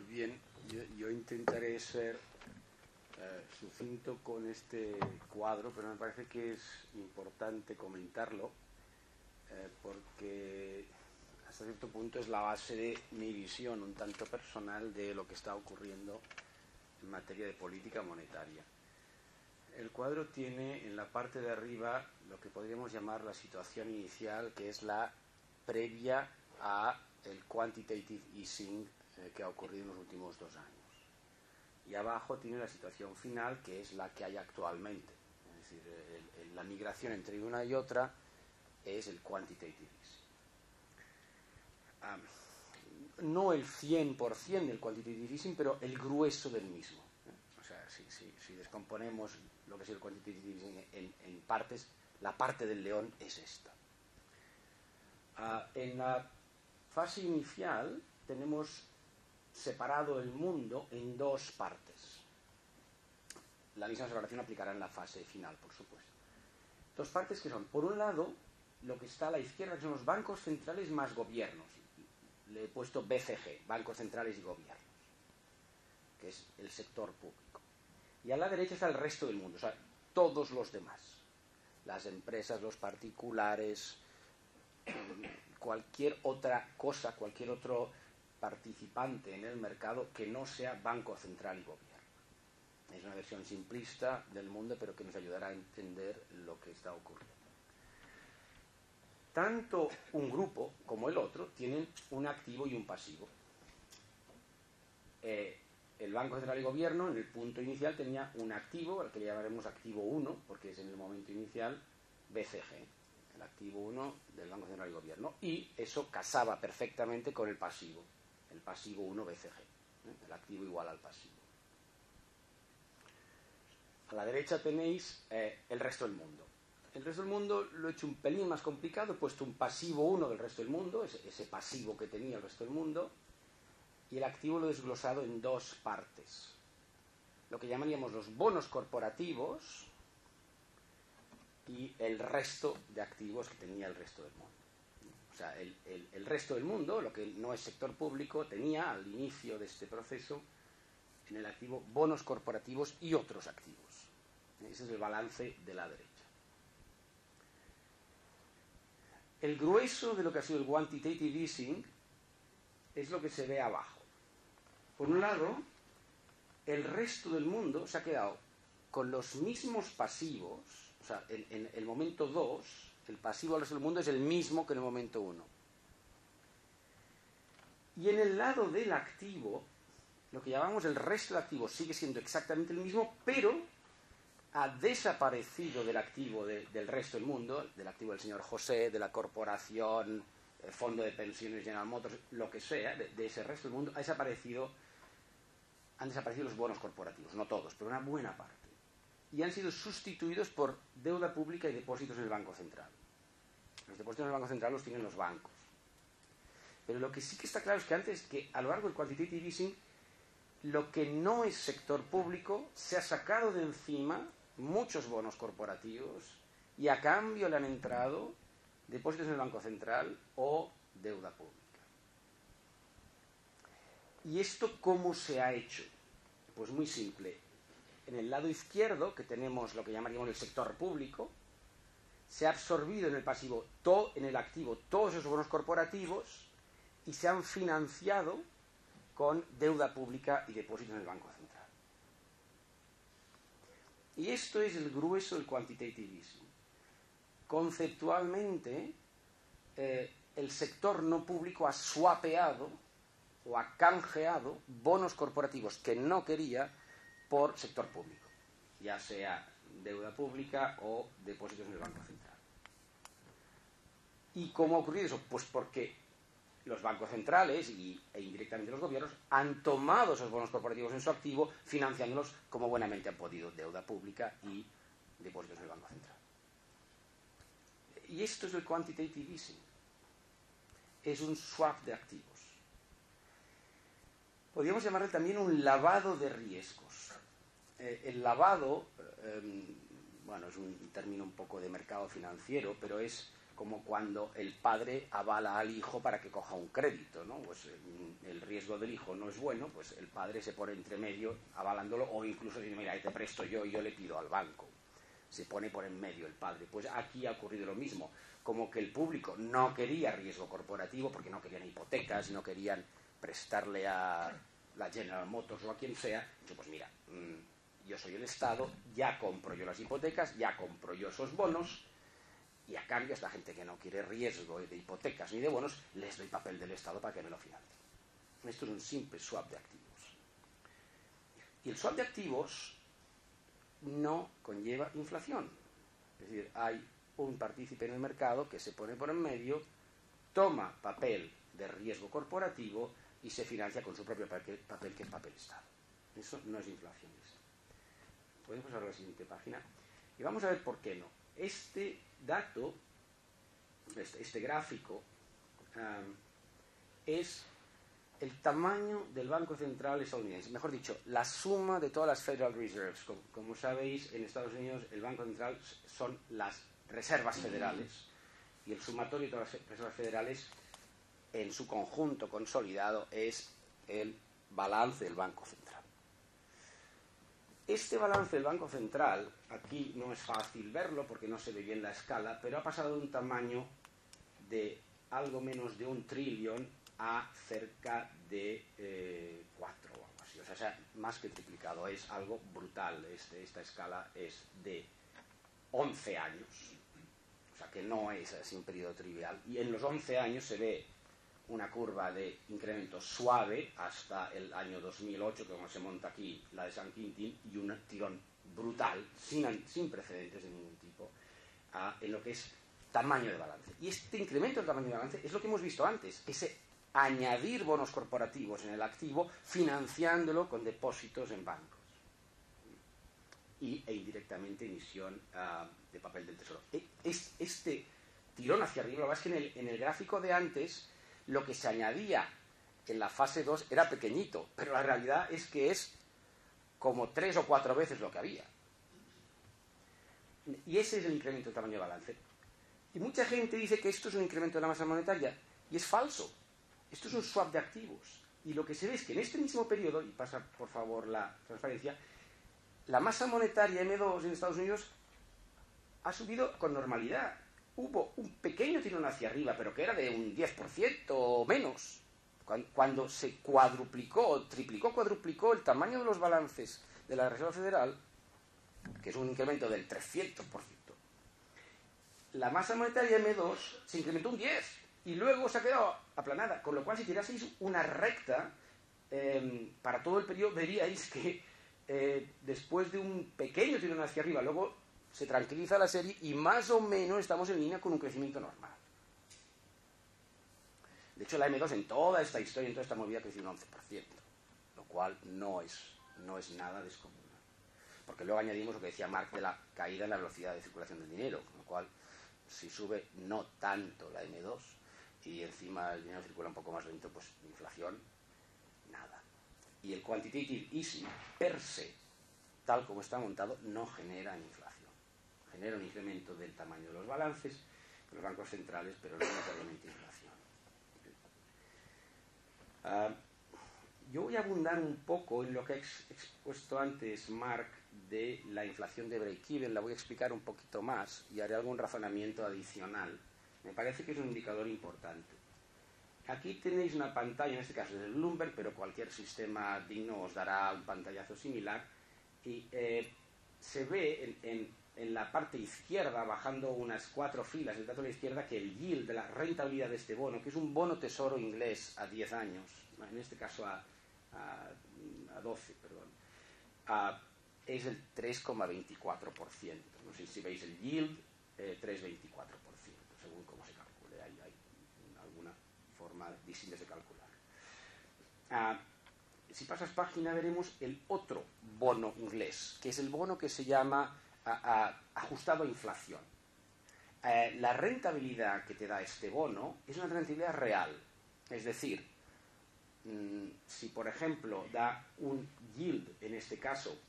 Bien, yo intentaré ser sucinto con este cuadro, pero me parece que es importante comentarlo porque hasta cierto punto es la base de mi visión un tanto personal de lo que está ocurriendo en materia de política monetaria. El cuadro tiene en la parte de arriba lo que podríamos llamar la situación inicial, que es la previa a el quantitative easing que ha ocurrido en los últimos 2 años. Y abajo tiene la situación final, que es la que hay actualmente. Es decir, la migración entre una y otra es el quantitative easing. No el 100% del quantitative easing, pero el grueso del mismo. O sea, si descomponemos lo que es el quantitative easing en partes, la parte del león es esta. En la fase inicial tenemos separado el mundo en 2 partes. La misma separación aplicará en la fase final, por supuesto. 2 partes que son, por un lado, lo que está a la izquierda, que son los bancos centrales más gobiernos. Le he puesto BCG, bancos centrales y gobiernos, que es el sector público. Y a la derecha está el resto del mundo, o sea, todos los demás. Las empresas, los particulares, cualquier otra cosa, cualquier otro participante en el mercado que no sea banco central y gobierno. Es una versión simplista del mundo, pero que nos ayudará a entender lo que está ocurriendo. Tanto un grupo como el otro tienen un activo y un pasivo. El Banco Central y Gobierno en el punto inicial tenía un activo, al que le llamaremos activo 1, porque es en el momento inicial BCG, el activo 1 del Banco Central y Gobierno, y eso casaba perfectamente con el pasivo 1 BCG, el activo igual al pasivo. A la derecha tenéis el resto del mundo. El resto del mundo lo he hecho un pelín más complicado, he puesto un pasivo 1 del resto del mundo, ese pasivo que tenía el resto del mundo, y el activo lo he desglosado en 2 partes. Lo que llamaríamos los bonos corporativos y el resto de activos que tenía el resto del mundo. O sea, el resto del mundo, lo que no es sector público, tenía al inicio de este proceso en el activo bonos corporativos y otros activos. Ese es el balance de la derecha. El grueso de lo que ha sido el quantitative easing es lo que se ve abajo. Por un lado, el resto del mundo se ha quedado con los mismos pasivos, o sea, en el momento 2, el pasivo del resto del mundo es el mismo que en el momento 1. Y en el lado del activo, lo que llamamos el resto del activo sigue siendo exactamente el mismo, pero ha desaparecido del activo del resto del mundo, del activo del señor José, de la corporación, el fondo de pensiones General Motors, lo que sea, de ese resto del mundo, han desaparecido los bonos corporativos, no todos, pero una buena parte. Y han sido sustituidos por deuda pública y depósitos en el Banco Central. Los depósitos en el Banco Central los tienen los bancos. Pero lo que sí que está claro es que a lo largo del quantitative easing, lo que no es sector público se ha sacado de encima muchos bonos corporativos y a cambio le han entrado depósitos en el Banco Central o deuda pública. ¿Y esto cómo se ha hecho? Pues muy simple. En el lado izquierdo, que tenemos lo que llamaríamos el sector público, se ha absorbido en el pasivo, en el activo, todos esos bonos corporativos y se han financiado con deuda pública y depósitos en el Banco Central. Y esto es el grueso del quantitative easing. Conceptualmente, el sector no público ha swapeado o ha canjeado bonos corporativos que no quería por sector público, ya sea deuda pública o depósitos en el Banco Central. ¿Y cómo ha ocurrido eso? Pues porque los bancos centrales e indirectamente los gobiernos han tomado esos bonos corporativos en su activo, financiándolos como buenamente han podido, deuda pública y depósitos en el Banco Central. Y esto es el quantitative easing. Es un swap de activos. Podríamos llamarle también un lavado de riesgos. El lavado, bueno, es un término un poco de mercado financiero, pero es como cuando el padre avala al hijo para que coja un crédito, ¿no? Pues el riesgo del hijo no es bueno, pues el padre se pone entre medio avalándolo, o incluso dice, mira, te presto yo y yo le pido al banco. Se pone por en medio el padre. Pues aquí ha ocurrido lo mismo, como que el público no quería riesgo corporativo porque no querían hipotecas, no querían prestarle a la General Motors o a quien sea. Pues mira, yo soy el Estado, ya compro yo las hipotecas, ya compro yo esos bonos, y a cambio a esta gente que no quiere riesgo de hipotecas ni de bonos, les doy papel del Estado para que me lo financie. Esto es un simple swap de activos. Y el swap de activos no conlleva inflación. Es decir, hay un partícipe en el mercado que se pone por en medio, toma papel de riesgo corporativo y se financia con su propio papel, que es papel Estado. Eso no es inflacionista. Podemos pasar a la siguiente página y vamos a ver por qué no. Este dato, este gráfico, es el tamaño del Banco Central estadounidense. Mejor dicho, la suma de todas las Federal Reserves. Como sabéis, en Estados Unidos el Banco Central son las reservas federales, y el sumatorio de todas las reservas federales en su conjunto consolidado es el balance del Banco Central. Este balance del Banco Central, aquí no es fácil verlo porque no se ve bien la escala, pero ha pasado de un tamaño de algo menos de 1 trillón a cerca de 4 o algo así. O sea, más que triplicado, es algo brutal. Esta escala es de 11 años, o sea que no es así un periodo trivial. Y en los 11 años se ve una curva de incremento suave hasta el año 2008, como se monta aquí la de San Quintín, y un tirón brutal, sin precedentes de ningún tipo, en lo que es tamaño de balance. Y este incremento del tamaño de balance es lo que hemos visto antes, ese añadir bonos corporativos en el activo, financiándolo con depósitos en bancos. E indirectamente emisión de papel del tesoro. Este tirón hacia arriba, lo que pasa es que en el gráfico de antes, lo que se añadía en la fase 2 era pequeñito, pero la realidad es que es como 3 o 4 veces lo que había. Y ese es el incremento del tamaño de balance. Y mucha gente dice que esto es un incremento de la masa monetaria, y es falso. Esto es un swap de activos. Y lo que se ve es que en este mismo periodo, y pasa por favor la transparencia, la masa monetaria M2 en Estados Unidos ha subido con normalidad. Hubo un pequeño tirón hacia arriba, pero que era de un 10% o menos, cuando se cuadruplicó, triplicó, cuadruplicó el tamaño de los balances de la Reserva Federal, que es un incremento del 300%. La masa monetaria M2 se incrementó un 10%, y luego se ha quedado aplanada, con lo cual si tiraseis una recta para todo el periodo, veríais que después de un pequeño tirón hacia arriba, luego se tranquiliza la serie y más o menos estamos en línea con un crecimiento normal. De hecho, la M2 en toda esta historia, en toda esta movida, creció un 11%, lo cual no es nada descomunal. Porque luego añadimos lo que decía Mark de la caída en la velocidad de circulación del dinero, con lo cual, si sube no tanto la M2 y encima el dinero circula un poco más lento, pues inflación, nada. Y el quantitative easing per se, tal como está montado, no genera inflación. Genera un incremento del tamaño de los balances de los bancos centrales, pero no necesariamente inflación. Yo voy a abundar un poco en lo que ha expuesto antes Mark de la inflación de break-even. La voy a explicar un poquito más y haré algún razonamiento adicional. Me parece que es un indicador importante. Aquí tenéis una pantalla, en este caso es de Bloomberg, pero cualquier sistema digno os dará un pantallazo similar. Y se ve en la parte izquierda, bajando unas 4 filas, el dato de la izquierda, que el yield de la rentabilidad de este bono, que es un bono tesoro inglés a 10 años, en este caso a 12, perdón, es el 3,24%. No sé si veis el yield, 3,24%, según cómo se calcule. Hay alguna forma distinta de calcular. Si pasas página veremos el otro bono inglés, que es el bono que se llama ajustado a inflación. La rentabilidad que te da este bono es una rentabilidad real. Es decir, si por ejemplo da un yield, en este caso,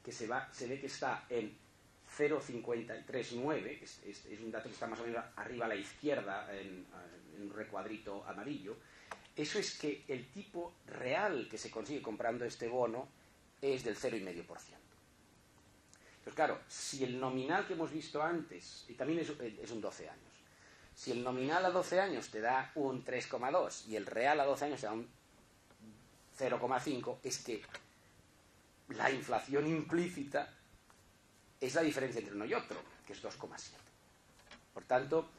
que se ve que está en 0,539, es un dato que está más o menos arriba a la izquierda en un recuadrito amarillo. Eso es que el tipo real que se consigue comprando este bono es del 0,5%. Entonces, claro, si el nominal que hemos visto antes, y también es un 12 años, si el nominal a 12 años te da un 3,2 y el real a 12 años te da un 0,5, es que la inflación implícita es la diferencia entre uno y otro, que es 2,7. Por tanto,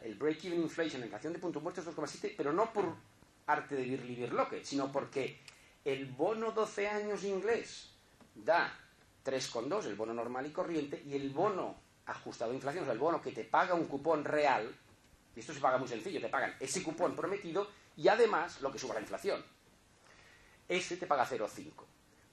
el break-even inflation, la inflación de punto muerto, es 2,7, pero no por arte de Birli-Birloque, sino porque el bono 12 años inglés da 3,2, el bono normal y corriente, y el bono ajustado a inflación, o sea, el bono que te paga un cupón real, y esto se paga muy sencillo, te pagan ese cupón prometido y además lo que suba la inflación. Ese te paga 0,5.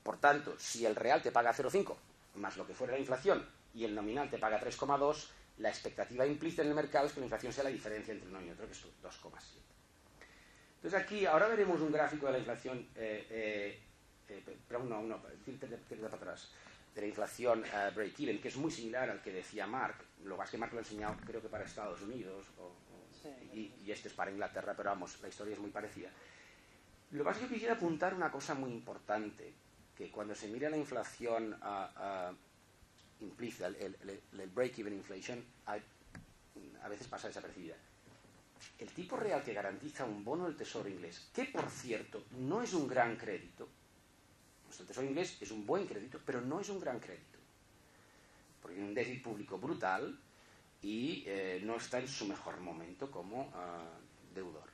Por tanto, si el real te paga 0,5 más lo que fuera la inflación y el nominal te paga 3,2, la expectativa implícita en el mercado es que la inflación sea la diferencia entre uno y otro, que es 2,7. Entonces aquí, ahora veremos un gráfico de la inflación, para atrás, de la inflación break-even, que es muy similar al que decía Mark. Lo que pasa es que Mark lo ha enseñado, creo que para Estados Unidos, y este es para Inglaterra, pero vamos, la historia es muy parecida. Lo que pasa es que yo quisiera apuntar una cosa muy importante, que cuando se mira la inflación implícita, el break-even inflation, a veces pasa desapercibida. El tipo real que garantiza un bono del Tesoro inglés, que por cierto no es un gran crédito, pues el Tesoro inglés es un buen crédito, pero no es un gran crédito, porque tiene un déficit público brutal y no está en su mejor momento como deudor.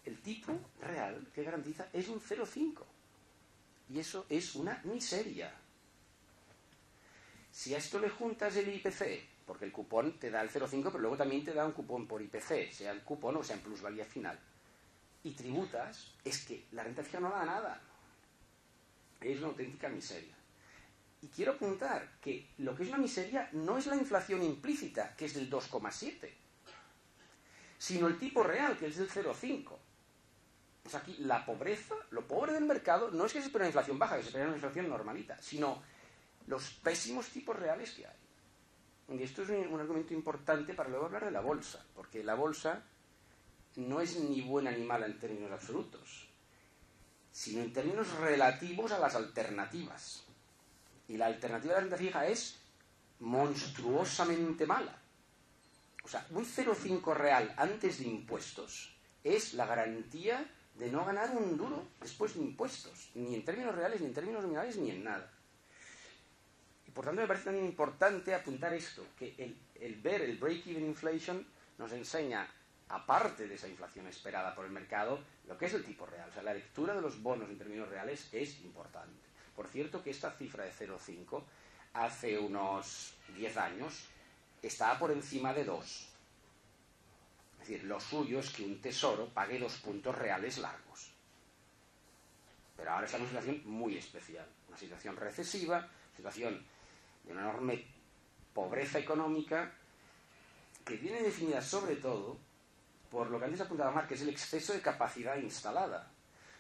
El tipo real que garantiza es un 0,5. Y eso es una miseria. Si a esto le juntas el IPC, porque el cupón te da el 0,5, pero luego también te da un cupón por IPC, sea en cupón o sea en plusvalía final, y tributas, es que la renta fija no da nada. Es una auténtica miseria. Y quiero apuntar que lo que es una miseria no es la inflación implícita, que es del 2,7, sino el tipo real, que es del 0,5. Pues aquí la pobreza, lo pobre del mercado, no es que se espera una inflación baja, que se espera una inflación normalita, sino los pésimos tipos reales que hay. Y esto es un argumento importante para luego hablar de la bolsa, porque la bolsa no es ni buena ni mala en términos absolutos, sino en términos relativos a las alternativas. Y la alternativa de la renta fija es monstruosamente mala. O sea, un 0,5 real antes de impuestos es la garantía de no ganar un duro después de impuestos, ni en términos reales, ni en términos nominales, ni en nada. Y por tanto me parece también importante apuntar esto, que el ver el break-even inflation nos enseña, aparte de esa inflación esperada por el mercado, lo que es el tipo real. O sea, la lectura de los bonos en términos reales es importante. Por cierto que esta cifra de 0,5 hace unos 10 años estaba por encima de 2. Es decir, lo suyo es que un tesoro pague 2 puntos reales largos. Pero ahora está en una situación muy especial. Una situación recesiva, situación de una enorme pobreza económica, que viene definida sobre todo por lo que antes apuntaba Mark, que es el exceso de capacidad instalada.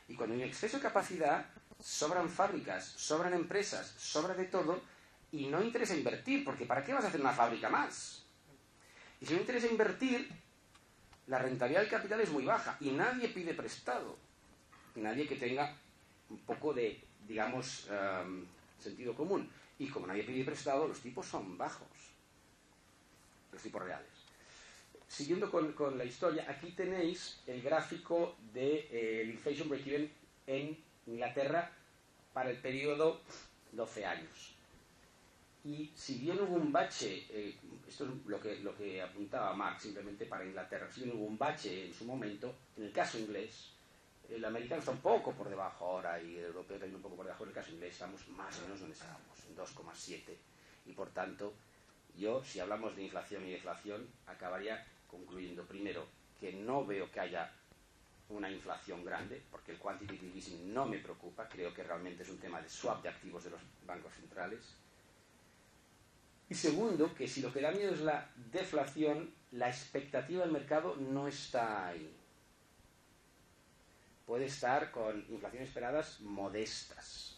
Y cuando hay un exceso de capacidad, sobran fábricas, sobran empresas, sobra de todo, y no interesa invertir, porque ¿para qué vas a hacer una fábrica más? Y si no interesa invertir, la rentabilidad del capital es muy baja y nadie pide prestado. Nadie que tenga un poco de, digamos, sentido común. Y como nadie pide prestado, los tipos son bajos. Los tipos reales. Siguiendo con la historia, aquí tenéis el gráfico del inflation break-even en Inglaterra para el periodo 12 años. Y si bien hubo un bache, esto es lo que apuntaba Mark simplemente para Inglaterra, si bien hubo un bache en su momento, en el caso inglés, el americano está un poco por debajo ahora y el europeo también un poco por debajo, en el caso inglés estamos más o menos donde estábamos, en 2,7. Y por tanto, yo, si hablamos de inflación y deflación, acabaría concluyendo primero que no veo que haya una inflación grande, porque el quantitative easing no me preocupa, creo que realmente es un tema de swap de activos de los bancos centrales. Y segundo, que si lo que da miedo es la deflación, la expectativa del mercado no está ahí. Puede estar con inflaciones esperadas modestas.